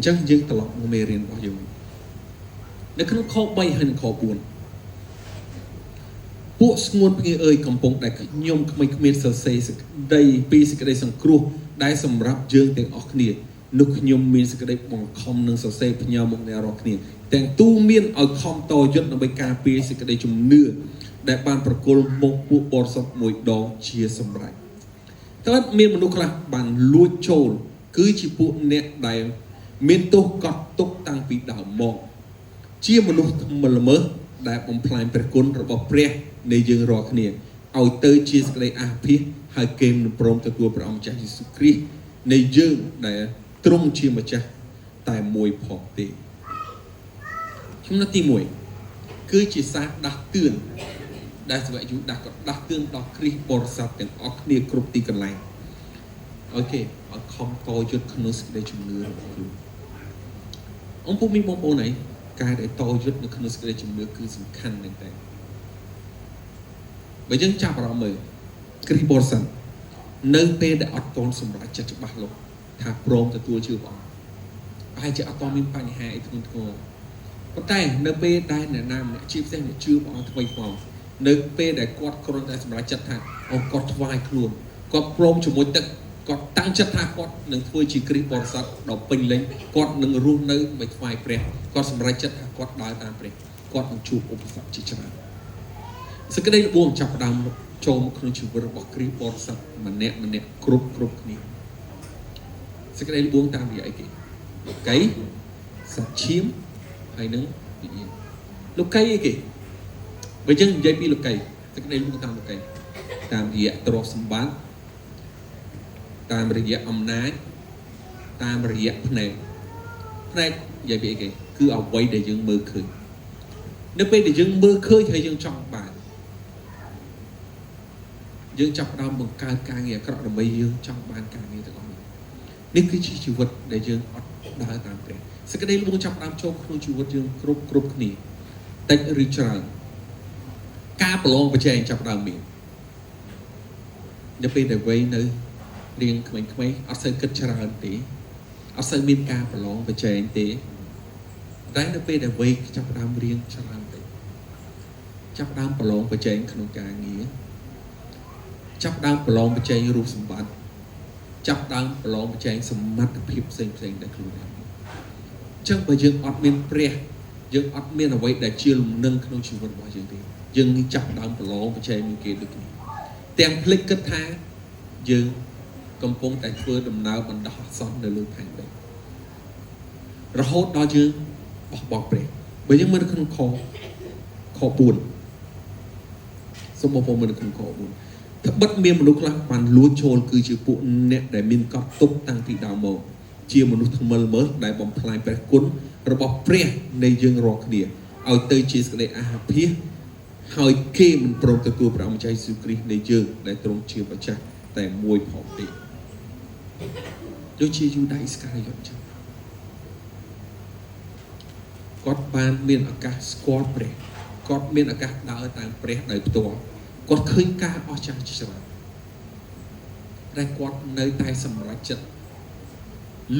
chẳng dương tờ lọc mô mê riêng bao nhiêu nếu không khó bay hay khó buồn bộ nguồn nghe ơi cầm bông đại cái nhôm không mấy sờ xây đây pi sự cái đây sang cru đại sầm rap dương tiếng óc nè nút nhôm miên sự cái đây bằng không nâng sờ xây với nhau một ngày rọc nè tiếng tu miên ở không to nhất nó bị cà pi sự cái đây chùm nưa đại banประก một bộ bò sập mùi đỏ chia sầm lại các miên một là bàn lúa trồn cứ chỉ bộ nẹt đại miên tô cọt túc tăng bị đảo mòn chia một lúc mà là mớ đại bom plaiประก rồi bỏ preในយើងរកគ្នាឲ្យទៅជាសេចក្តីអាភិសហើយគេនឹងព្រមទទួលព្រះអង្គម្ចាស់យេស៊ូវគ្រីស្ទនៃយើងដែលទ្រង់ជាម្ចាស់តែមួយផងទេចំណុចទី1គឺជាសារដាស់តឿនដែលសាវកយូដាស់ក៏ដាស់តឿនដល់គ្រីស្ទបរិស័ទទាំងអស់គ្នាគ្រប់ទីកន្លែងអូខេឲ្យខំតយុទ្ធក្នុងសេចក្តីជំនឿរបស់ខ្លួនអង្គពុំមានបងប្អូនไหนការដែលតយុទ្ធនៅក្នុងសេចក្តីជំនឿគឺសំខាន់មែនតើបើយើងចាប់អារម្មណ៍មើលគ្រីស្ទបរិស័ទនៅពេលដែលអត់ទាន់សម្រេចចិត្តច្បាស់លាស់ថាព្រមទទួលជឿព្រះអង្គហើយជាអត់ទាន់មានបញ្ហាអីធ្ងន់ធ្ងរប៉ុន្តែនៅពេលដែលអ្នកណាម្នាក់ជាពិសេសអ្នកជឿព្រះអង្គថ្មីថ្មោងនៅពេលដែលគាត់គ្រាន់តែសម្រេចចិត្តថាអូគាត់ថ្វាយខ្លួនគាត់ព្រមជាមួយទឹកគាត់តាំងចិត្តថាគាត់នឹងធ្វើជាគ្រីស្ទបរិស័ទដ៏ពេញលេញគាត់នឹងរស់នៅដើម្បីថ្វាយព្រះគាត់សម្រេចចិត្តថាគាត់ដើរតាមព្រះគាត់នឹងជួបឧបសគ្គជាច្រើនសេចក្តីល្បួងចាប់ផ្ដើមចូលមកក្នុងជីវិតរបស់គ្រីស្ទបរិស័ទម្នាក់គ្រប់គ្នាសេចក្តីល្បួងតាមរយៈអីគេលោកីសត្វឈាមហើយនឹងវិញ្ញាណលោកីអីគេបើយើងនិយាយពីលោកីសេចក្តីល្បួងតាមលោកីតាមរយៈទ្រព្យសម្បត្តិតាមរយៈអំណាចតាមរយៈភ្នែកនិយាយពីអីគេគឺអ្វីដែលយើងមើលឃើញនៅពេលដែលយើងមើលឃើញហើយយើងចង់បានយើងចាប់ផ្ដើមបង្កើតការងារអាក្រក់ដើម្បីយើងចង់បានការងារទាំងអស់នេះគឺជាជីវិតដែលយើងអត់ដើរតាមព្រះសេចក្តីល្បួងចាប់ផ្ដើមចូលក្នុងជីវិតយើងគ្រប់គ្នាតិចឬច្រើនការប្រឡងប្រជែងចាប់ផ្ដើមមាននៅពេលដែលវ័យនៅរៀងក្មេងៗអត់សូវគិតច្រើនទេអត់សូវមានការប្រឡងប្រជែងទេតែនៅពេលដែលវ័យចាប់ផ្ដើមរៀងច្រើនទេចាប់ផ្ដើមប្រឡងប្រជែងក្នុងការងារចាប់ដើមប្រឡងប្រជែងរូបសម្បត្តិចាប់ដើមប្រឡងប្រជែងសមត្ថភាពផ្សេងដែលខ្លួនឯងអញ្ចឹងបើយើងអត់មានព្រះយើងអត់មានអ្វីដែលជាលំនឹងក្នុងជីវិតរបស់យើងទេយើងចាប់ដើមប្រឡងប្រជែងនឹងគេដូចគ្នាទាំងភ្លេចគិតថាយើងកំពុងតែធ្វើដំណើរបណ្ដោះអាសន្ននៅលើផែនដីរហូតដល់យើងបោះបង់ព្រះបើយើងមើលក្នុងខ4សូមបងប្អូនមើលក្នុងខ4ត្បិតមានមនុស្សខ្លះបានលួចចូលគឺជាពួកអ្នកដែលមានកត់ទុកតាំងពីដើមមកជាមនុស្សថ្មិលមើលដែលបំផ្លាញព្រះគុណរបស់ព្រះនៃយើងរាល់គ្នាឲ្យទៅជាសេចក្តីអាភិសហើយគេមិនព្រមទទួលព្រះអង្គម្ចាស់យេស៊ូវគ្រីស្ទនៃយើងដែលទ្រង់ជាម្ចាស់តែមួយផងទេដូចជាយូដាអ៊ីស្ការីយ៉ូតចឹងគាត់បានមានឱកាសស្គាល់ព្រះគាត់មានឱកាសដើរតាមព្រះដោយផ្ទាល់គាត់ឃើញការអស្ចារ្យច្រើនតែគាត់នៅតែសម្រេចចិត្ត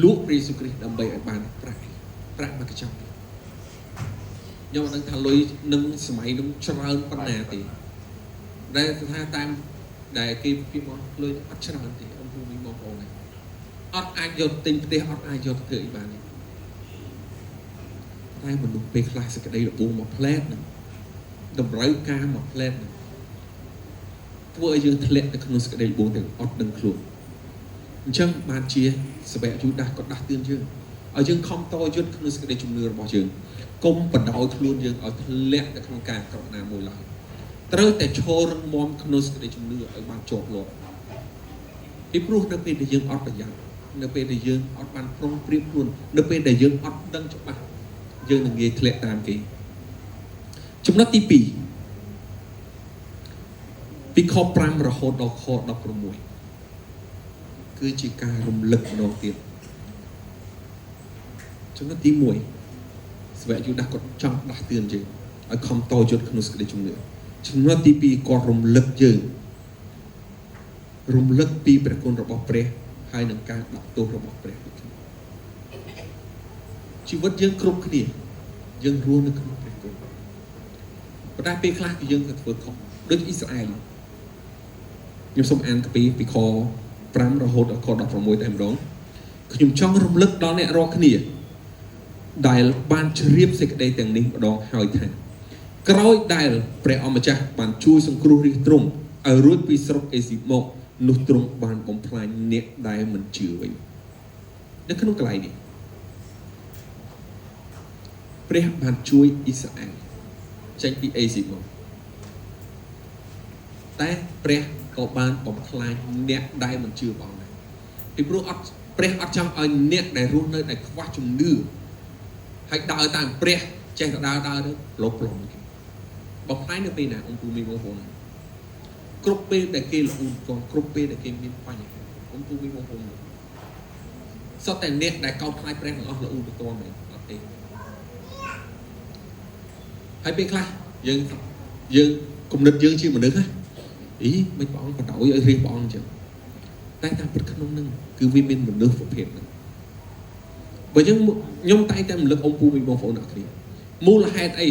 លួចព្រះយេស៊ូវគ្រីស្ទដើម្បីឲ្យបានប្រាក់មកកញ្ចប់ខ្ញុំមិនដឹងថាលុយនឹងសម័យនោះច្រើនប៉ុណ្ណាទេដែលថាតាមដែលគេពីមកលុយអត់ច្រើនទេôngពូមីបងប្អូនអត់អាចយកទិញផ្ទះអត់អាចយកទៅធ្វើអីបានទេតែមនុស្សពេលខ្លះសេចក្តីល្បួងមកផ្លែតនឹងតម្រូវការមកផ្លែតនឹងធ្វើឲ្យយើងធ្លាក់ទៅក្នុងសេចក្តីល្បួងទាំងអត់ដឹងខ្លួនអញ្ចឹងបានជាសាវកយូដាសក៏ដាស់តឿនយើងឲ្យយើងខំតយុទ្ធក្នុងសេចក្តីជំនឿរបស់យើងកុំបដោយខ្លួនយើងឲ្យធ្លាក់ទៅក្នុងការអាក្រក់ណាមួយឡើយត្រូវតែឈររឹងមាំក្នុងសេចក្តីជំនឿឲ្យបានជាប់លាប់ពីព្រោះនៅពេលដែលយើងអត់ប្រយ័ត្ននៅពេលដែលយើងអត់បានប្រុងប្រៀបខ្លួននៅពេលដែលយើងអត់ដឹងច្បាស់យើងនឹងងាយធ្លាក់តាមគេចំណុចទី2ពីខ5រហូតដល់ខ16គឺជាការរំលឹកម្ដងទៀតចំណុចទី1សាវកយូដាសគាត់ចង់ដាស់តឿនយើងឲ្យខំតយុទ្ធក្នុងសេចក្តីជំនឿចំណុចទី2គាត់រំលឹកយើងរំលឹកពីព្រះគុណរបស់ព្រះហើយនឹងការដាក់ទោសរបស់ព្រះដូចគ្នា ชีวิตយើងគ្រប់គ្នាយើងរស់នៅក្នុងព្រះគុណប៉ុន្តែពេលខ្លះគឺយើងក៏ធ្វើខុសដូចអ៊ីស្រាអែលខ្ញុំសូមអានពីខ5រហូតដល់ខ16តែម្ដងខ្ញុំចង់រំលឹកដល់អ្នករាល់គ្នាដែលបានជ្រាបសេចក្តីទាំងនេះម្ដងហើយថាក្រោយដែលព្រះអម្ចាស់បានជួយសង្គ្រោះរាជទ្រង់ឲ្យរួចពីស្រុកអេស៊ីបមកនោះទ្រង់បានបំផ្លាញអ្នកដែលមិនជឿវិញនៅក្នុងកន្លែងនេះព្រះបានជួយអ៊ីស្រាអែលចេញពីអេស៊ីបមកតែព្រះក៏បានបំផ្លាញអ្នកដែលមិនជឿព្រះអង្គដែរពីព្រោះព្រះអត់ចង់ឲ្យអ្នកដែលរស់នៅដែលខ្វះជំនឿហើយដើរតាមព្រះចេះតែដើរទៅលុបផ្លុំគេបំផ្លាញនៅពេលណាអង្គពូមានបងប្អូនគ្រប់ពេលដែលគេល្អូនគាត់គ្រប់ពេលដែលគេមានបញ្ហាអង្គពូមានបងប្អូនសតតែអ្នកដែលកោតខ្លាចព្រះទាំងអស់ល្អូនទៅតមែនអត់ទេហើយពេលខ្លះយើងគំនិតយើងជាមនុស្សណាអីមិនព្រះអង្គបដ ாய் ឲ្យរៀបព្រះអង្គអញ្ចឹងតែតាមពិតក្នុងនឹងគឺវាមានមនុស្សប្រភេទហ្នឹងបើខ្ញុំតែងតែរំលឹកអង្គពូមានបងប្អូនអ្នកគ្នាមូលហេតុអី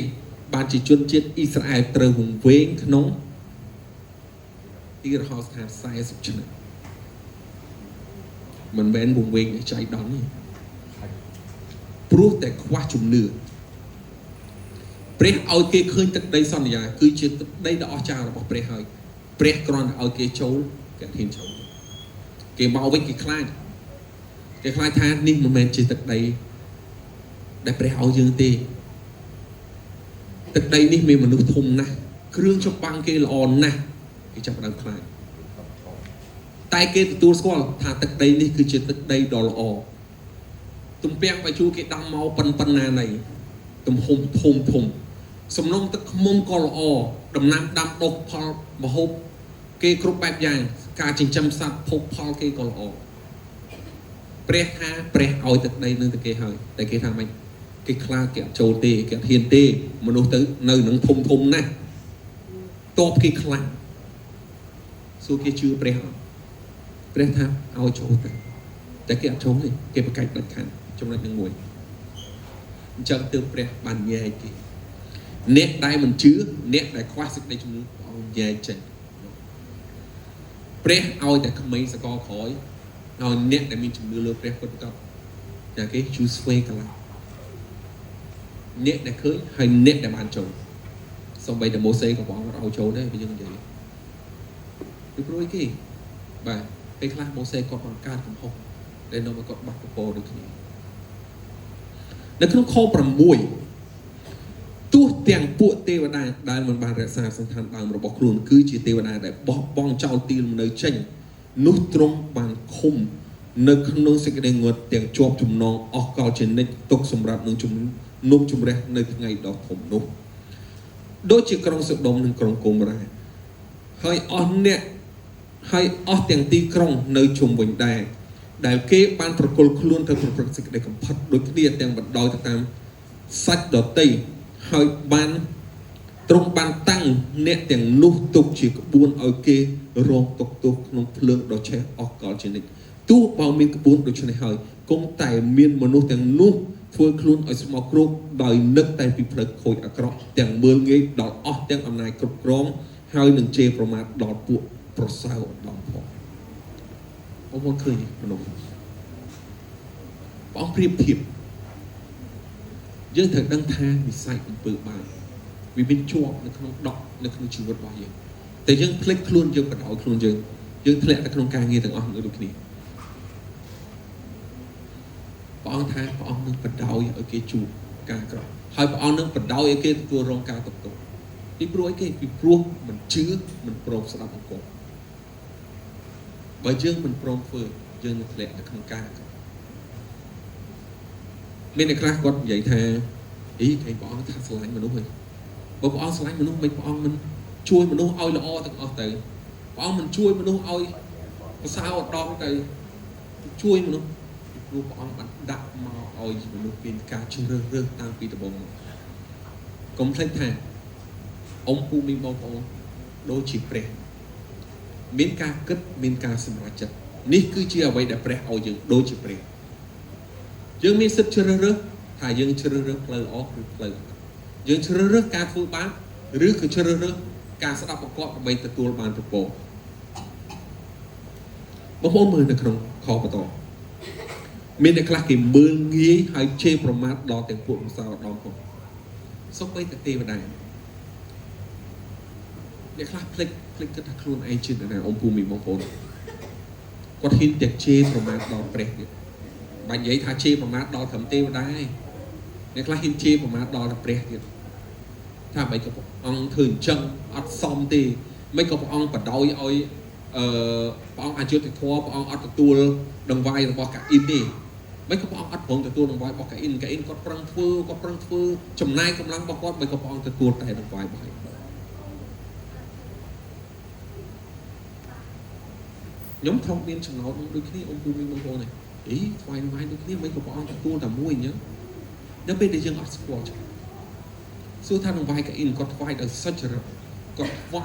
បានជាជនជាតិអ៊ីស្រាអែលត្រូវវង្វេងក្នុងទីរហោស្ថាន40ឆ្នាំមិនមែនវង្វេងឲ្យចៃដន្យទេព្រោះតែខ្វះជំនឿព្រះឲ្យគេឃើញទឹកដីសន្យាគឺជាទឹកដីដ៏អស្ចារ្យរបស់ព្រះហើយព្រះគ្រាន់តែឲ្យគេចូលគេហ៊ានចូលគេមកវិញគេខ្លាចថានេះមិនមែនជាទឹកដីដែលព្រះឲ្យយើងទេទឹកដីនេះមានមនុស្សធំណាស់គ្រឿងចម្បាំងគេល្អណាស់គេចាប់ផ្ដើមខ្លាចតែគេទទួលស្គាល់ថាទឹកដីនេះគឺជាទឹកដីដ៏ល្អទំពាំងបាយជូរគេដាំមកប៉ុណ្ណាណីទំហំធំសំណុំទឹកឃ្មុំក៏ល្អដំណាំដាំដុះផលមហូបគេគ្រប់បែបយ៉ាងការចិញ្ចឹមសត្វភោគផលគេក៏ល្អព្រះថាព្រះឲ្យទឹកដីនឹងទៅគេហើយតែគេថាម៉េចគេខ្លាចគេអត់ចូលទេគេអត់ហ៊ានទេមនុស្សទៅនៅនឹងធំណាស់តបគេខ្លាចសួរគេជឿព្រះអត់ព្រះថាឲ្យចូលទៅតែគេអត់ចូលទេគេប្រកែកដាច់ខាតចំណុចនឹងមួយអញ្ចឹងទើបព្រះបានញែកគេអ្នកដែលមិនជឿអ្នកដែលខ្វះសេចក្តីជំនឿព្រះអង្គញែកចេញព្រះឲ្យតែក្មេងសកលក្រោយឲ្យអ្នកដែលមានជំនឿលើព្រះពុទ្ធកោចាគេជួយស្វែងកន្លងអ្នកដែលឃើញហើយអ្នកដែលបានចូលសូម្បីតែម៉ូសេក៏ព្រះអង្គឲ្យចូលដែរបើយើងនិយាយពីព្រោះអីគេបាទពេលខ្លះម៉ូសេគាត់បង្កើតកំហុសដែលនាំឲ្យគាត់បាត់ពពកដូចគ្នានៅក្នុងខ6ទោះទាំងពួកទេវតាដែលមិនបានរក្សាសន្តានដើមរបស់ខ្លួនគឺជាទេវតាដែលបោះបង់ចោលទីលំនៅចេញនោះទ្រង់បានឃុំនៅក្នុងសេចក្តីងត់ទាំងជាប់ចំណងអស់កលជានិច្ចទុកសម្រាប់នឹងនុំជំរះនៅថ្ងៃដ៏ធំនោះដូចជាក្រុងសូដុំនិងក្រុងកូម៉ូរ៉ាហើយអស់ទាំងទីក្រុងនៅជុំវិញដែរដែលគេបានប្រគល់ខ្លួនទៅប្រព្រឹត្តសេចក្តីកំផិតដូចគ្នាទាំងបណ្ដោយទៅតាមសាច់ដតីហើយបានទ្រង់បានតាំងអ្នកទាំងនោះទុកជាក្បួនឲ្យគេរងទុកទោសក្នុងភ្លើងដ៏ឆេះអស់កលជានិច្ចទោះបើមានក្បួនដូច្នេះហើយគង់តែមានមនុស្សទាំងនោះធ្វើខ្លួនឲ្យស្មោកគ្រោកដោយនឹកតែពីផ្លូវខូចអាក្រក់ទាំងមើលងាយដល់អស់ទាំងអំណាចគ្រប់គ្រងហើយនឹងជេរប្រមាថដល់ពួកប្រសើរឧត្តមផងបងប្អូនឃើញមនុស្សបងប្រៀបធៀបយើងត្រូវដឹងថាវិស័យអំពើបាបវាមានជាប់នៅក្នុងដកនៅក្នុងជីវិតរបស់យើងតែយើងភ្លេចខ្លួនយើងបដ ாய் ខ្លួនយើងធ្លាក់ទៅក្នុងការងារទាំងអស់ដូចគ្នាព្រះអង្គថាព្រះអង្គនឹងបដ ாய் ឲ្យគេជួបការអាក្រក់ហើយព្រះអង្គនឹងបដ ாய் ឲ្យគេទទួលរងការទុក្ខទោសពីព្រោះអីគេពីព្រោះមិនជឿមិនព្រមស្ដាប់អង្គបើយើងមិនព្រមធ្វើយើងនឹងធ្លាក់នៅក្នុងការអាក្រក់មានអ្នកខ្លះគាត់និយាយថាអីគេព្រះអង្គថាស្រឡាញ់មនុស្សហើយបើព្រះអង្គស្រឡាញ់មនុស្សមិនព្រះអង្គមិនជួយមនុស្សឲ្យល្អទាំងអស់ទៅព្រះអង្គមិនជួយមនុស្សឲ្យប្រសើរឧត្តមទៅជួយមនុស្សពីព្រោះព្រះអង្គបានដាក់មកឲ្យមនុស្សមានការជ្រើសរើសតាំងពីដំបូងមកកុំភ្លេចថាអង្គពូមីងបងប្អូនដូចជាព្រះមានការគិតមានការសម្រេចចិត្តនេះគឺជាអ្វីដែលព្រះឲ្យយើងដូចជាព្រះយើងមានសិទ្ធិជ្រើសរើស ថាយើងជ្រើសរើសផ្លូវអស់ឬផ្លូវយើងជ្រើសរើសការធ្វើបាបឬក៏ជ្រើសរើសការស្ដាប់បង្គាប់ដើម្បីទទួលបានប្រពោបងប្អូនមើលនៅក្នុងខបន្តមានអ្នកខ្លះគេមើលងាយហើយជេរប្រមាថដល់ទាំងពួកម្សៅអាដាមផងសូម្បីតែទេវតាអ្នកខ្លះភ្លេចគិតថាខ្លួនឯងជាណាអង្គភូមិបងប្អូនគាត់ហ៊ានតែជេរប្រមាថដល់ព្រះទៀតបាច់និយាយថាជេរប្រមាថដល់ត្រឹមទេវតាឯងអ្នកខ្លះហ៊ានជេរប្រមាថដល់ព្រះទៀតថាមិនក៏ព្រះអង្គធ្វើអញ្ចឹងអត់សមទេមិនក៏ព្រះអង្គបដោយឲ្យព្រះអង្គអយុត្តិធម៌ព្រះអង្គអត់ទទួលដង្វាយរបស់កាអ៊ីនទេមិនក៏ព្រះអង្គអត់ព្រមទទួលដង្វាយរបស់កាអ៊ីនគាត់ប្រឹងធ្វើចំណាយកម្លាំងរបស់គាត់មិនក៏ព្រះអង្គទទួលតែដង្វាយរបស់ខ្ញុំធ្លាប់មានចំណោទដូចគ្នាអង្គភូមិបងប្អូនអីថ្វាយដង្វាយដូចគ្នាមិនក៏ព្រះអង្គទទួលតែមួយអញ្ចឹងដល់ពេលដែលយើងអត់ស្គាល់សួរថាដង្វាយកាអ៊ីនគាត់ថ្វាយដោយសុចរិតគាត់ថ្វា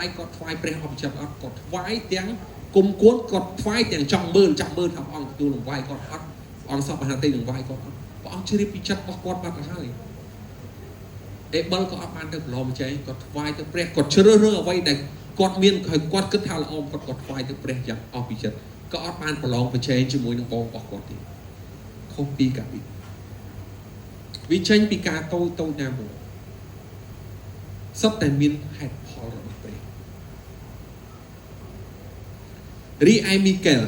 យព្រះអភិចិត្តអត់គាត់ថ្វាយទាំងគុំគួនគាត់ថ្វាយទាំងចង់មើលថាព្រះអង្គទទួលដង្វាយគាត់អត់ព្រះអង្គសពមហាទេដង្វាយគាត់អត់ព្រះអង្គជ្រាបពីចិត្តរបស់គាត់បាត់ទៅហើយអេបលក៏អត់បានទៅប្រឡំចែកគាត់ថ្វាយទៅព្រះគាត់ជ្រើសរើសអ្វីដែលគាត់មានហើយគាត់គិតថាល្អគាត់ថ្វាយទៅព្រះយ៉ាងអស់ពីចិត្តក៏អត់បានប្រឡងប្រជែងជាមួយនឹងបងរបស់គាត់ទេខុសពីកាពីវាចេញពីការតូចណាមួយសុទ្ធតែមានហេតុផលរបស់ព្រះរីឯមីកែល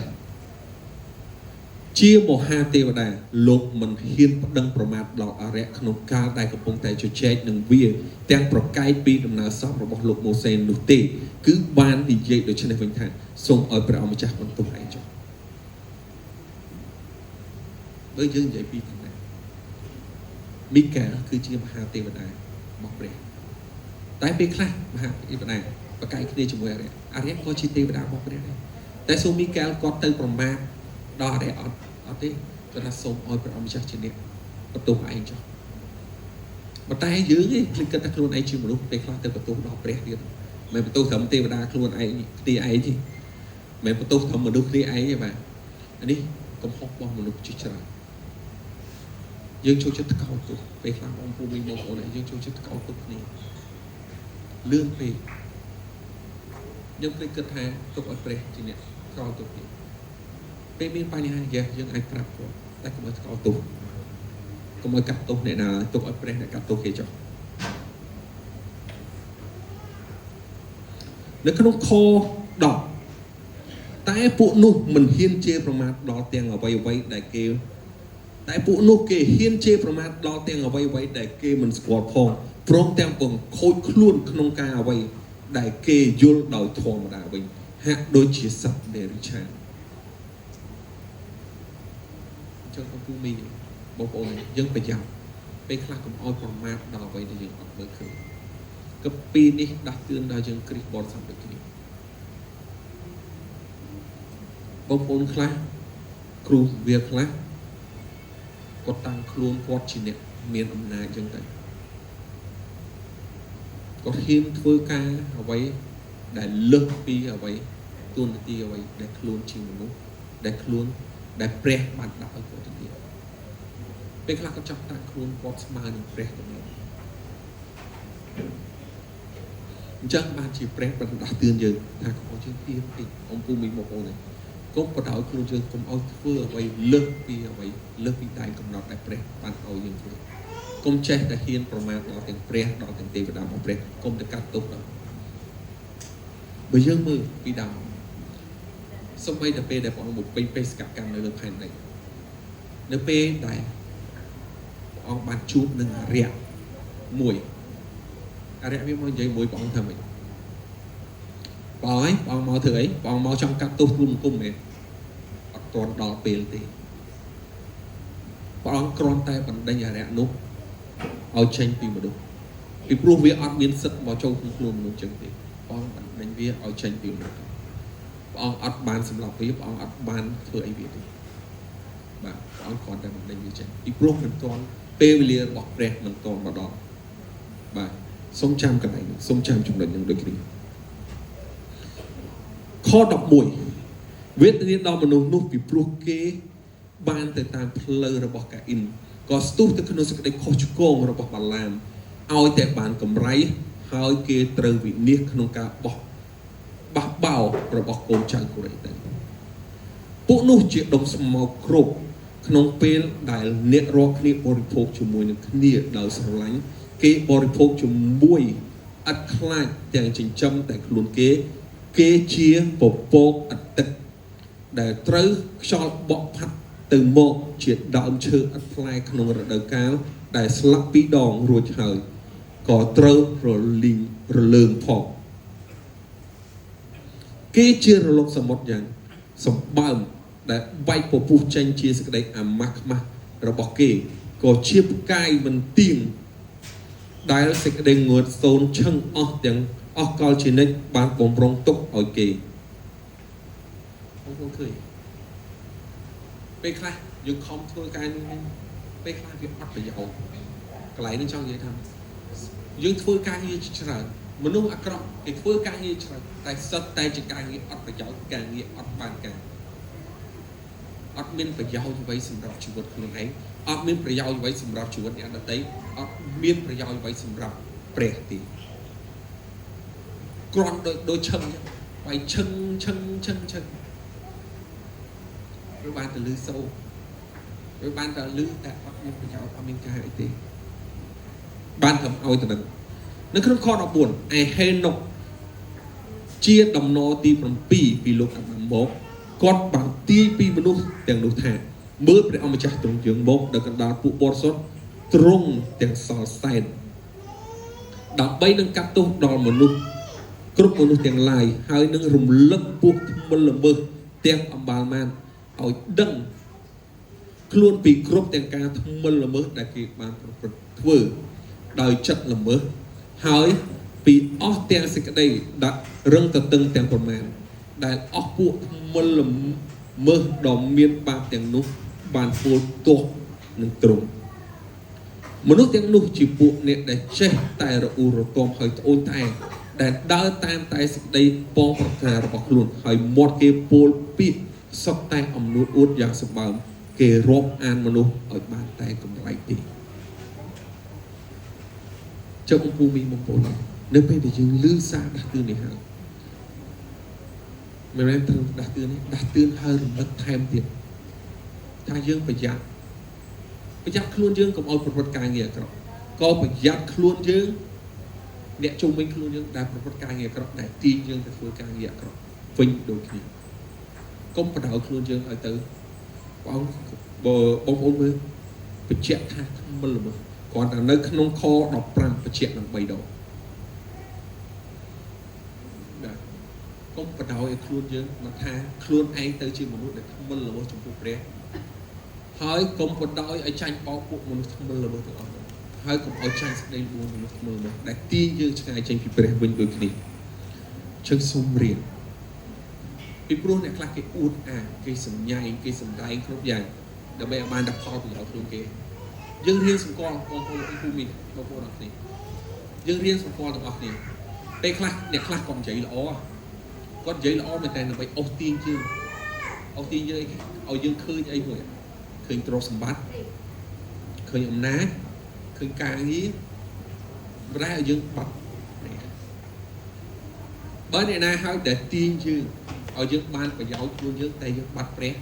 ជាមហាទេវតាលោកមិនហ៊ានប្តឹងប្រមាថដល់អារក្សក្នុងកាលដែលកំពុងតែជជែកនឹងវាទាំងប្រកែកពីដំណើរសពរបស់លោកម៉ូសេនោះទេគឺបាននិយាយដូច្នេះវិញថាសូមឲ្យព្រះអង្គម្ចាស់បន្ទោសឯងចុះបើយើងនិយាយពីខាងណាមីកែលគឺជាមហាទេវតារបស់ព្រះតែពេលខ្លះមហាទេវតាប្រកែកគ្នាជាមួយអារក្សក៏ជាទេវតារបស់ព្រះដែរតែសូមមីកែលគាត់ទៅប្រមាថដល់អារក្សអត់ទេគាត់ថាសូមឲ្យព្រះអង្គម្ចាស់ជាអ្នកបន្ទោសឯងចុះប៉ុន្តែយើងឯងភ្លេចគិតថាខ្លួនឯងជាមនុស្សពេលខ្លះទៅបន្ទោសដល់ព្រះទៀតមិនបន្ទោសត្រឹមទេវតាខ្លួនឯងគ្នាឯងទេមិនបន្ទោសត្រឹមមនុស្សគ្នាឯងទេបាទអានេះកំហុសរបស់មនុស្សជាច្រើនយើងចូលចិត្តថ្កោលទោសពេលខ្លះបងប្អូនយើងចូលចិត្តថ្កោលទោសគ្នាលឿនពេកយើងភ្លេចគិតថាទុកឲ្យព្រះជាអ្នកថ្កោលទោសគ្នាពេលមានបញ្ហាយើងអាចប្រាប់គាត់តែកុំឲ្យថ្កោលទោសកុំឲ្យកាត់ទោសអ្នកណាទុកឲ្យព្រះអ្នកកាត់ទោសគេចុះនៅក្នុងខ10តែពួកនោះមិនហ៊ានជេរប្រមាថដល់ទាំងអ្វីដែលគេតែពួកនោះគេហ៊ានជេរប្រមាថដល់ទាំងអ្វីដែលគេមិនស្គាល់ផងព្រមទាំងពងខូចខ្លួនក្នុងការអ្វីដែលគេយល់ដោយធម្មតាវិញហាក់ដូចជាសត្វដែលរិឆានចុះបងប្អូនយើងប្រយ័ត្នពេលខ្លះកុំឲ្យប្រមាថដល់អ្វីដែលយើងអត់មើលឃើញកពីនេះដាស់តឿនដល់យើងគ្រីស្ទបរិសុទ្ធដូចគ្នាបងប្អូនខ្លះគ្រូវាខ្លះគាត់តាំងខ្លួនគាត់ជាអ្នកមានអំណាចចឹងទៅគាត់ហ៊ានធ្វើការអ្វីដែលលើសពីអ្វីទូនាទីអ្វីដែលខ្លួនជាមនុស្សដែលព្រះបានដាក់ឲ្យគាត់ទៅទៀតពេលខ្លះគាត់ចាប់តាំងខ្លួនគាត់ស្មើនឹងព្រះទៅទៀតអញ្ចឹងបានជាព្រះបានដាស់តឿនយើងថាកុំឲ្យយើងទៀមតិចអង្គភូមិបងប្អូននេះកុំបដ ாய் ខ្លួនយើងកុំឲ្យធ្វើអ្វីលើសពីដែនកំណត់ដែលព្រះបានឲ្យយើងធ្វើកុំចេះតែហ៊ានប្រមាថដល់ទាំងព្រះដល់ទាំងទេវតារបស់ព្រះកុំតែកាត់ទោសដល់បើយើងមើលពីដើមសូម្បីតែពេលដែលព្រះអង្គបំពេញបេសកកម្មនៅលើផែនដីនៅពេលដែលព្រះអង្គបានជួបនឹងអារក្សមួយអារក្សវាមកនិយាយមួយព្រះអង្គថាម៉េចបងឯងបងមកធ្វើអីបងមកចង់កាត់ទោសទូលគុំមែនអត់ទាន់ដល់ពេលទេព្រះអង្គគ្រាន់តែបណ្ដេញអារក្សនោះឲ្យចេញពីមនុស្សពីព្រោះវាអត់មានសិទ្ធិមកចូលក្នុងខ្លួនមនុស្សចឹងទេព្រះអង្គបណ្ដេញវាឲ្យចេញពីមនុស្សព្រះអង្គអត់បានសម្លាប់វាព្រះអង្គអត់បានធ្វើអីវាទេបាទព្រះអង្គគ្រាន់តែបណ្ដេញវាចេញពីព្រោះមិនទាន់ពេលវេលារបស់ព្រះមិនទាន់មកដល់បាទសូមចាំកន្លែងនេះសូមចាំចំណុចនេះដូចគ្នាខ11វេទនាដល់មនុស្សនោះពីព្រោះគេបានទៅតាមផ្លូវរបស់កាអ៊ីន ក៏ស្ទុះទៅក្នុងសេចក្តីខុសឆ្គងរបស់បាឡាមឲ្យតែបានកម្រៃហើយគេត្រូវវិនិច្ឆ័យក្នុងការបោះបោរបស់កូនចៅកូរ៉េទៅពួកនោះជាដុំស្មោកគ្រប់ក្នុងពេលដែលអ្នករាល់គ្នាបរិភោគជាមួយនឹងគ្នាដោយស្រឡាញ់គេបរិភោគជាមួយឥតខ្លាចទាំងចិញ្ចឹមតែខ្លួនគេជាពពកអតិតដែលត្រូវខ្យល់បក់ផាត់ទៅមកជាដើមឈើឥតផ្លែក្នុងរដូវកាលដែលស្លាប់ពីរដងរួចហើយក៏ត្រូវរលើងផងគេជារលកសមុទ្រយ៉ាងសម្បើមដែលបែកពពុះចេញជាសេចក្តីអាម៉ាស់ខ្មាស់របស់គេក៏ជាផ្កាយមិនទៀងដែលសេចក្តីងើតសូនឈឹងអស់ទាំងអស់កលជានិច្ចបានបំរុងទុកឲ្យគេបងប្អូនឃើញពេលខ្លះយើងខំធ្វើការនេះពេលខ្លះវាអត់ប្រយោជន៍កន្លែងនេះចង់និយាយថាយើងធ្វើការងារច្រើនមនុស្សអាក្រក់គេធ្វើការងារច្រើនតែសិតតែជាការងារអត់ប្រយោជន៍ការងារអត់បានការអត់មានប្រយោជន៍អ្វីសម្រាប់ជីវិតខ្លួនឯងអត់មានប្រយោជន៍អ្វីសម្រាប់ជីវិតអ្នកដទៃអត់មានប្រយោជន៍អ្វីសម្រាប់ព្រះទេគ្រាន់ដូចឈឹងបាយឈឹងឬបានទៅលឺសូរឬបានទៅលឺតែអត់មានប្រយោជន៍អត់មានការអីទេបានធ្វើឲ្យទៅនឹងនៅក្នុងខ14ឯហេណុកជាដំណរទី7ពីលោកអាដាមមកគាត់បានទាយពីមនុស្សទាំងនោះថាមើលព្រះអម្ចាស់ទ្រង់យើងមកដល់កណ្ដាលពួកបរិសុទ្ធទ្រង់ទាំងសល់សែនដើម្បីនឹងកាត់ទោសដល់មនុស្សគ្រប់មនុស្សទាំងឡាយហើយនឹងរំលឹកពួកថ្មិលល្មើសទាំងអម្បាលម៉ានឲ្យដឹងខ្លួនពីគ្រប់ទាំងការថ្មិលល្មើសដែលគេបានប្រព្រឹត្តធ្វើដោយចិត្តល្មើសហើយពីអស់ទាំងសេចក្តីដាក់រឹងទទឹងទាំងប្រមាណដែលអស់ពួកថ្មិលល្មើសដ៏មានបាបទាំងនោះបានពោលទាស់នឹងទ្រង់មនុស្សទាំងនោះជាពួកអ្នកដែលចេះតែរអ៊ូរទាំហើយត្អូញត្អែរដែលដើរតាមតែសេចក្តីពងប្រាថ្នារបស់ខ្លួនហើយមាត់គេពោលពាក្យសុទ្ធតែអំនួតអួតយ៉ាងសម្បើមគេរាប់អានមនុស្សឲ្យបានតែកម្រៃទេចុះôngពូមីបងប្អូននៅពេលដែលយើងឮសារដាស់តឿននេះហើយមិនមែនត្រឹមដាស់តឿននេះដាស់តឿនហើយរំលឹកថែមទៀតថាយើងប្រយ័ត្នខ្លួនយើងកុំឲ្យប្រព្រឹត្តការងារអាក្រក់ក៏ប្រយ័ត្នខ្លួនយើងអ្នកជុំវិញខ្លួនយើងដែលប្រព្រឹត្តការងារអាក្រក់ដែលទាញយើងទៅធ្វើការងារអាក្រក់វិញដូចគ្នាកុំបដៅខ្លួនយើងឲ្យទៅបងប្អូនមើលបញ្ជាក់ថាថ្មិលល្មើសគ្រាន់តែនៅក្នុងខ15បញ្ជាក់នឹង3ដងកុំបដៅឲ្យខ្លួនយើងមកថាខ្លួនឯងទៅជាមនុស្សដែលថ្មិលល្មើសចំពោះព្រះហើយកុំបដៅឲ្យចាញ់បោកពួកមនុស្សថ្មិលល្មើសទាំងអស់នោះហើយកុំឲ្យចាញ់សេចក្តីល្បួងមនុស្សថ្មិលល្មើសដែលទាញយើងឆ្ងាយចេញពីព្រះវិញដូចគ្នាជើងសុំរៀនពីព្រោះអ្នកខ្លះគេអួតអាងគេសម្ញែងគេសម្ដែងគ្រប់យ៉ាងដើម្បីឲ្យបានតែផលប្រយោជន៍ខ្លួនគេយើងរៀនសម្គាល់បងប្អូនភូមិបងប្អូនអរគ្នាយើងរៀនសម្គាល់ទាំងអស់គ្នាពេលខ្លះអ្នកខ្លះក៏និយាយល្អគាត់និយាយល្អមែនតែដើម្បីអូសទាញយើងឲ្យយើងឃើញអីមួយឃើញទ្រព្យសម្បត្តិឃើញអំណាចឃើញការងារប្រែឲ្យយើងបាត់បើអ្នកណាហើយដែលទាញយើងឲ្យយើងបានប្រយោជន៍ខ្លួនយើងតែយើងបាត់ព្រះ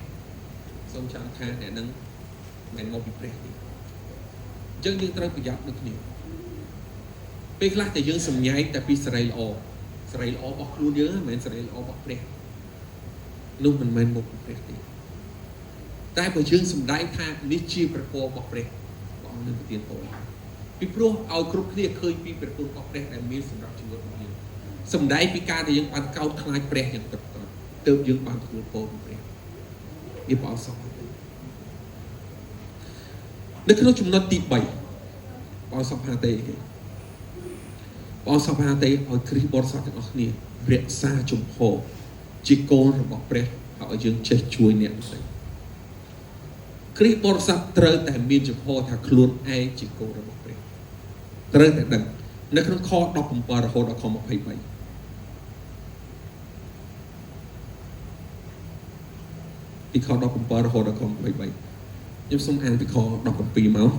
សូមចាំថាអ្នកនឹងមិនមកពីព្រះទេយើងត្រូវប្រយ័ត្នដូចគ្នាពេលខ្លះតែយើងសម្ញែងតែពីសេរីល្អរបស់ខ្លួនយើងមិនមែនសេរីល្អរបស់ព្រះនោះមិនមែនមកពីព្រះទេតែបើយើងសម្ដែងថានេះជាព្រះពររបស់ព្រះព្រះអង្គនឹងប្រទានពរពីព្រោះឲ្យគ្រប់គ្នាឃើញពីព្រះគុណរបស់ព្រះដែលមានសម្រាប់ជីវិតរបស់យើងសម្ដែងពីការដែលយើងបានកោតខ្លាចព្រះយ៉ាងពិតប្រាកដទើបយើងបានទទួលពរពីព្រះនេះព្រះអង្គសពនៅក្នុងចំណុចទី3ព្រះអង្គសពហាតេគេព្រះអង្គសពហាតេឲ្យគ្រីស្ទបរិសុទ្ធទាំងអស់គ្នារក្សាជំហរជាកូនរបស់ព្រះឲ្យយើងចេះជួយអ្នកផ្សេងគ្រីស្ទបរិសុទ្ធត្រូវតែមានជំហរថាខ្លួនឯងជាកូនរបស់ព្រះត្រូវតែដឹងនៅក្នុងខ17រហូតដល់ខ23ពីខ17រហូតដល់ខ23 ខ្ញុំសូមអានពីខ17មក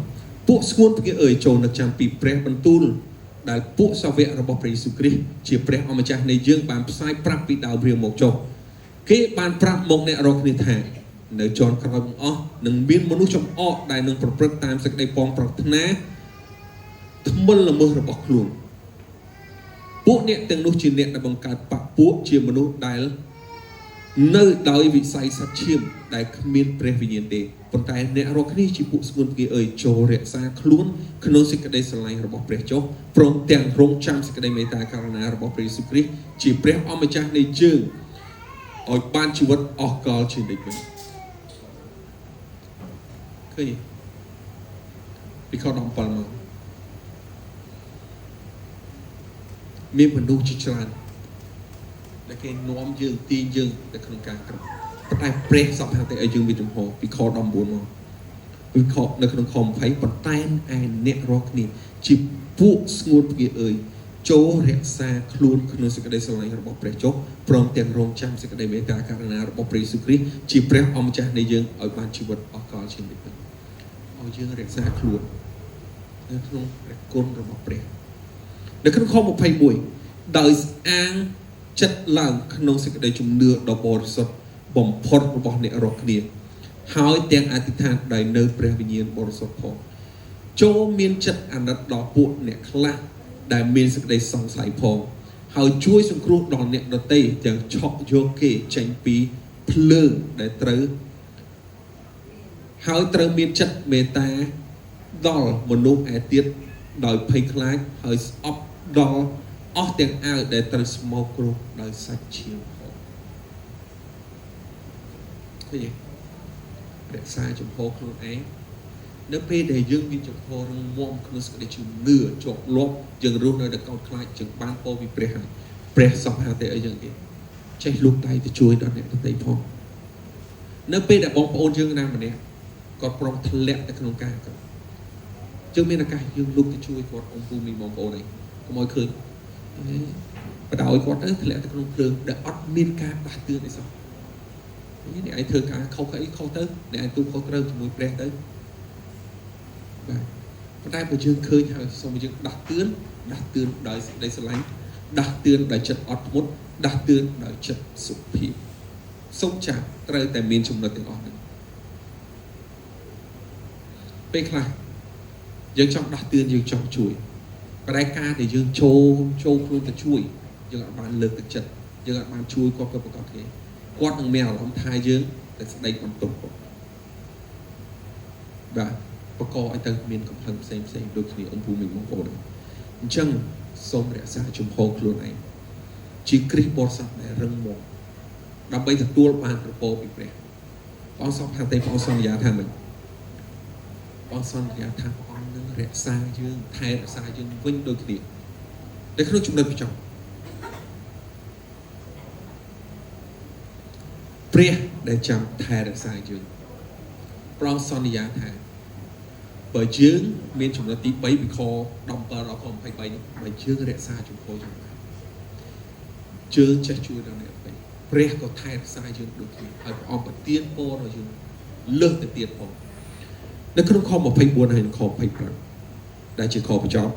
ពួកស្ងួនគេអើយចូលនៅចាំពីព្រះបន្ទូលដែលពួកសាវករបស់ព្រះយេស៊ូវគ្រីស្ទជាព្រះអម្ចាស់នៃយើងបានផ្សាយប្រាប់ពីដើមរៀងមកចុះគេបានប្រាប់មកអ្នករាល់គ្នាថានៅជាន់ក្រោយបង្អស់នឹងមានមនុស្សចំអកដែលនឹងប្រព្រឹត្តតាមសេចក្តីពងប្រាថ្នាថ្មិលល្មើសរបស់ខ្លួនពួកអ្នកទាំងនោះជាអ្នកដែលបង្កើតបព្វពួកជាមនុស្សដែលនៅដោយវិស័យសត្វឈាមដែលគ្មានព្រះវិញ្ញាណទេប៉ុន្តែអ្នករាល់គ្នាជាពួកស្ងួនគេអើយចូលរក្សាខ្លួនក្នុងសេចក្តីស្រឡាញ់របស់ព្រះចុះព្រមទាំងរងចាំសេចក្តីមេត្តាករុណារបស់ព្រះយេស៊ូវគ្រីស្ទជាព្រះអម្ចាស់នៃយើងឲ្យបានជីវិតអស់កលជានិច្ចវិញឃើញពីខ17មកមានមនុស្សជាច្រើនដែលគេនាំយើងទាញយើងទៅក្នុងការក្រប៉ុន្តែព្រះសពថាតែឲ្យយើងមានចំហពីខ19មកពីខនៅក្នុងខ20ប៉ុន្តែឯអ្នករាល់គ្នាជាពួកស្ងួនភ្ងាអើយចូលរក្សាខ្លួនក្នុងសេចក្តីស្រឡាញ់របស់ព្រះចុះព្រមទាំងរងចាំសេចក្តីមេត្តាករុណារបស់ព្រះយេស៊ូវគ្រីស្ទជាព្រះអម្ចាស់នៃយើងឲ្យបានជីវិតអស់កលជានិច្ចវិញឲ្យយើងរក្សាខ្លួននៅក្នុងព្រះគុណរបស់ព្រះនៅក្នុងខ21ដោយស្អាងចិត្តឡើងក្នុងសេចក្តីជំនឿដ៏បរិសុទ្ធបំផុតរបស់អ្នករាល់គ្នាហើយទាំងអធិដ្ឋានដោយនៅព្រះវិញ្ញាណបរិសុទ្ធផងចូលមានចិត្តអាណិតដល់ពួកអ្នកខ្លះដែលមានសេចក្តីសង្ស័យផងហើយជួយសង្គ្រោះដល់អ្នកដទៃទាំងឆក់យកគេចេញពីភ្លើងដែលត្រូវហើយត្រូវមានចិត្តមេត្តាដល់មនុស្សឯទៀតដោយភ័យខ្លាចហើយស្អប់ដល់អស់ទាំងអាវដែលត្រូវស្មោកគ្រោះដោយសាច់ឈាមផងឃើញទេរក្សាចំហខ្លួនឯងនៅពេលដែលយើងមានចំហរឹងមាំក្នុងសេចក្តីជំនឿជាប់លាប់យើងរស់នៅដល់កោតខ្លាចយើងបានពោពីព្រះហើយព្រះសពហាតែអីយ៉ាងគេចេះលូកដៃទៅជួយដល់អ្នកដទៃផងនៅពេលដែលបងប្អូនយើងណាម្នាក់គាត់ប្រងធ្លាក់ទៅក្នុងការគាត់យើងមានឱកាសយើងលូកទៅជួយគាត់អង្គពូមីបងប្អូនឯងកុំឲ្យឃើញបដ ாய் គាត់ទៅធ្លាក់ទៅក្នុងភ្លើងដែលអត់មានការដាស់តឿនអីសោះនេះឯងធ្វើការខុសអីខុសទៅអ្នកឯងទូខុសត្រូវជាមួយព្រះទៅបាទប៉ុន្តែបើយើងឃើញហើយសូមយើងដាស់តឿនដោយសេចក្តីស្រឡាញ់ដាស់តឿនដោយចិត្តអត់ធ្មត់ដាស់តឿនដោយចិត្តសុភាពសូមចាស់ត្រូវតែមានចំណុចទាំងអស់នេះពេលខ្លះយើងចង់ដាស់តឿនយើងចង់ជួយប៉ុន្តែការដែលយើងចូលខ្លួនទៅជួយយើងអាចបានលើកទឹកចិត្តយើងអាចបានជួយគាត់ប្រកបទេគាត់នឹងមានអារម្មណ៍ថាយើងតែស្ដីបន្ទោសគាត់បាទបកឲ្យទៅមានកំហឹងផ្សេងដូចគ្នាអង្គភូមិបងប្អូនអញ្ចឹងសូមរក្សាជំហរខ្លួនឯងជាគ្រីស្ទបរិសុទ្ធដែលរឹងមាំដើម្បីទទួលបានប្រពោពីព្រះបងសពថាតែបងសន្យាថាមិនបងសន្យាថាព្រះអង្គនឹងរក្សាយើងថែរក្សាយើងវិញដូចគ្នានៅក្នុងចំណុចបញ្ចប់ព្រះដែលចាំថែរក្សាយើងព្រះសន្យាថាបើយើងមានចំណុចទី3ពីខ17ដល់ខ23នេះបើយើងរក្សាជំហរយើងយើងចេះជួយដល់អ្នកទៅព្រះក៏ថែរក្សាយើងដូចគ្នាហើយព្រះអង្គប្រទានពរដល់យើងលើសទៅទៀតផងនៅក្នុងខ24ហើយនិងខ25ដែលជាខបញ្ចប់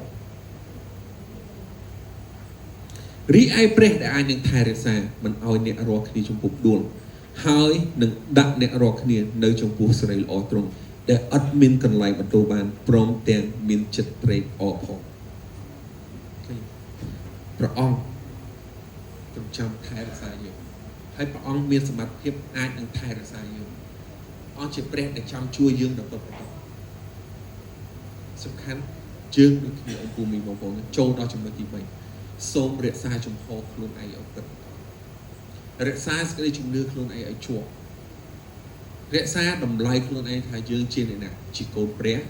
រីឯព្រះដែលអាចនឹងថែរក្សាមិនឲ្យអ្នករាល់គ្នាចំពោះដួលហើយនឹងដាក់អ្នករាល់គ្នានៅចំពោះសេរីល្អទ្រង់ដែលអត់មានកន្លែងបន្ទោបានព្រមទាំងមានចិត្តត្រេកអរផងព្រះអង្គទ្រង់ចាំថែរក្សាយើងហើយព្រះអង្គមានសមត្ថភាពអាចនឹងថែរក្សាយើងអង្គជាព្រះដែលចាំជួយយើងដល់ពិតប្រាកដសំខាន់យើងដូចគ្នាអង្គភូមិបងប្អូនចូលដល់ចំណុចទី3សូមរក្សាជំហរខ្លួនឯងឲ្យពិតរក្សាសេចក្តីជំនឿខ្លួនឯងឲ្យជាប់រក្សាតម្លៃខ្លួនឯងថាយើងជាអ្នកណាជាកូនព្រះ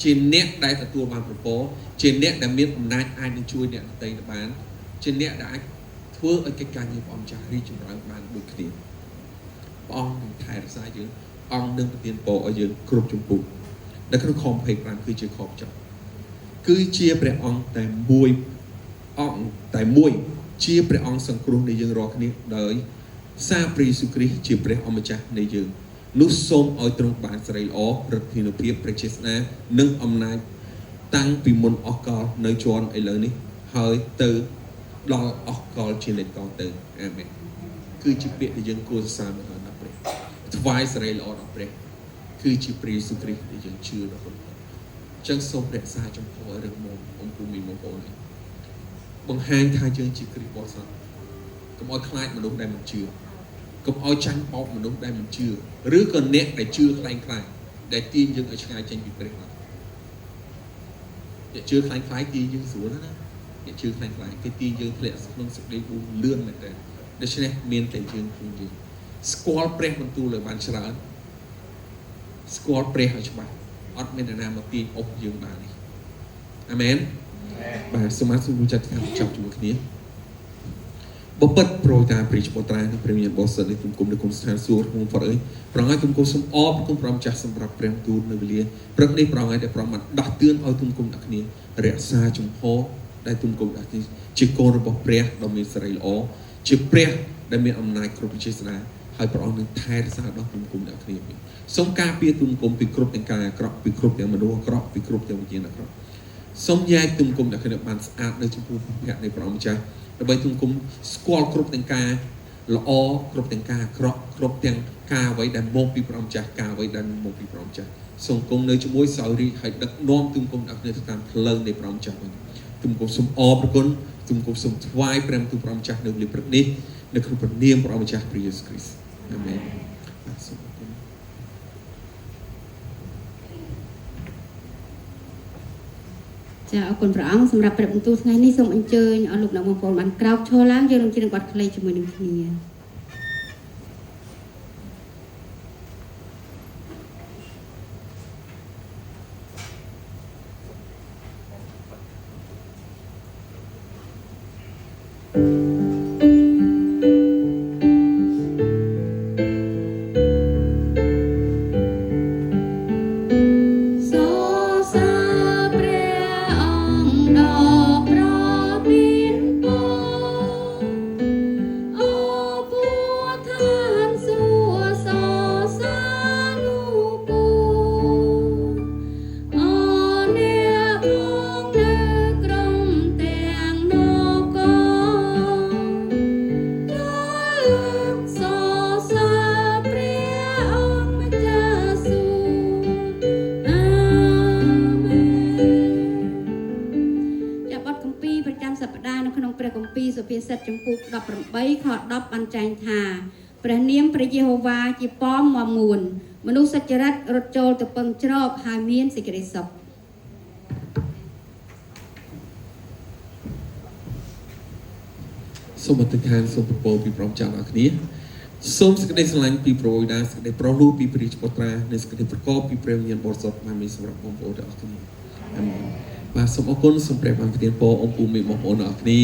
ជាអ្នកដែលទទួលបានប្រពោជាអ្នកដែលមានអំណាចអាចនឹងជួយអ្នកដទៃបានជាអ្នកដែលអាចធ្វើឲ្យកិច្ចការងារព្រះអង្គចាស់រីកចម្រើនបានដូចគ្នាព្រះអង្គនឹងថែរក្សាយើងអង្គនឹងប្រទានពរឲ្យយើងគ្រប់ជំពូកនៅក្នុងខ25គឺជាខបញ្ចប់គឺជាព្រះអង្គតែមួយជាព្រះអង្គសង្គ្រោះនៃយើងរាល់គ្នាដោយសារព្រះយេស៊ូវគ្រីស្ទជាព្រះអម្ចាស់នៃយើង នោះសូមឲ្យទ្រង់បានសេរីល្អឫទ្ធានុភាពព្រះជាស្នានិងអំណាចតាំងពីមុនអស់កលនៅជាន់ឥឡូវនេះហើយទៅដល់អស់កលជានិច្ចកលទៅអាមែនគឺជាពាក្យដែលយើងគួរសរសើរដល់ព្រះថ្វាយសេរីល្អដល់ព្រះគឺជាព្រះយេស៊ូវគ្រីស្ទដែលយើងជឿដល់ព្រះចឹងសូមរក្សាចំពោះរឿងមកអង្គភូមិបងប្អូនបង្ហាញថាយើងជាគ្រីស្ទបរិសុទ្ធកុំឲ្យខ្លាចមនុស្សដែលមិនជឿកុំឲ្យចាញ់បោកមនុស្សដែលមិនជឿឬក៏អ្នកដែលជឿខ្លាំងខ្លាយដែលទាញយើងឲ្យឆ្ងាយចេញពីព្រះបាទអ្នកជឿខ្លាំងខ្លាយទាញយើងស្រួលណាអ្នកជឿខ្លាំងខ្លាយគេទាញយើងធ្លាក់ក្នុងសេចក្តីបួលលឿនមែនតើដូច្នេះមានតែយើងខ្លួនយើងស្គាល់ព្រះបន្ទូលឲ្យបានច្រើនស្គាល់ព្រះឲ្យច្បាស់អត់មានអ្នកណាមកទាញអុកយើងបានទេអាមែនបាទសូមអរគុណចាត់ការចាប់ជាមួយគ្នាបបិទ្ធប្រយតាព្រះឈ្មោះត្រានិងព្រះមានបរិសុទ្ធនៃគុំនៅគុំស្ថានសួគ៌ក្នុងផតអើយប្រងឲ្យគុំសូមអរគុំប្រំចាស់សម្រាប់ព្រះទូលនៅវេលាព្រឹកនេះប្រងឲ្យតែប្រំដាស់តឿនឲ្យគុំអ្នកគ្នារក្សាជំហរដែលគុំដាស់ជាកូនរបស់ព្រះដ៏មានសេរីល្អជាព្រះដែលមានអំណាចគ្រប់វិជាស្នាហើយព្រះអង្គនឹងថែរក្សាដល់គុំអ្នកគ្នាសូមការពារគុំពីគ្រប់ទាំងកាយអាក្រក់ពីគ្រប់ទាំងមនុស្សអាក្រក់ពីគ្រប់ទាំងវិញ្ញាណអាក្រក់សូមញែកគុំអ្នកគ្នាបានស្អាតនៅចំពោះព្រះភ័ក្ត្រនៃព្រះអង្គម្ចាស់ដើម្បីគុំស្គាល់គ្រប់ទាំងការល្អគ្រប់ទាំងការអាក្រក់គ្រប់ទាំងការអ្វីដែលមកពីព្រះអង្គម្ចាស់ការអ្វីដែលមកពីព្រះអង្គម្ចាស់សូមគង់នៅជាមួយសោយរីកហើយដឹកនាំគុំអ្នកគ្នាទៅតាមផ្លូវនៃព្រះអង្គម្ចាស់វិញគុំសូមអរព្រគុណគុំសូមថ្វាយព្រះបន្ទូលព្រះអង្គម្ចាស់នៅវេលាព្រឹកនេះនៅក្នុងព្រះនាមព្រះអង្គម្ចាស់ព្រះយេស៊ូវគ្រីស្ទអាមែនចាអរគុណព្រះអង្គសម្រាប់ព្រះបន្ទូលថ្ងៃនេះសូមអញ្ជើញអស់លោកអ្នកបងប្អូនបានក្រោកឈរឡើងយើងនឹងជិះនឹងបទខ្លីជាមួយនឹងគ្នាចំពោះ18ខ10បានចែងថាព្រះនាមព្រះយេហូវ៉ាជាប៉មមាំមួនមនុស្សសុចរិតរត់ចូលទៅពឹងជ្រកហើយមានសេចក្តីសុខសូមអធិដ្ឋានសូមប្រពោលពីព្រះអង្គចាស់អ្នកគ្នាសូមសេចក្តីស្រឡាញ់ពីព្រះអូដាសេចក្តីប្រោះលោះពីព្រះឈ្មោះត្រានិងសេចក្តីប្រកបពីព្រះវិញ្ញាណបរិសុទ្ធបានមានសម្រាប់បងប្អូនទាំងអស់គ្នាអាមែនបាទសូមអរគុណសូមព្រះបានប្រទានពរអំពូមីបងប្អូនទាំងអស់គ្នា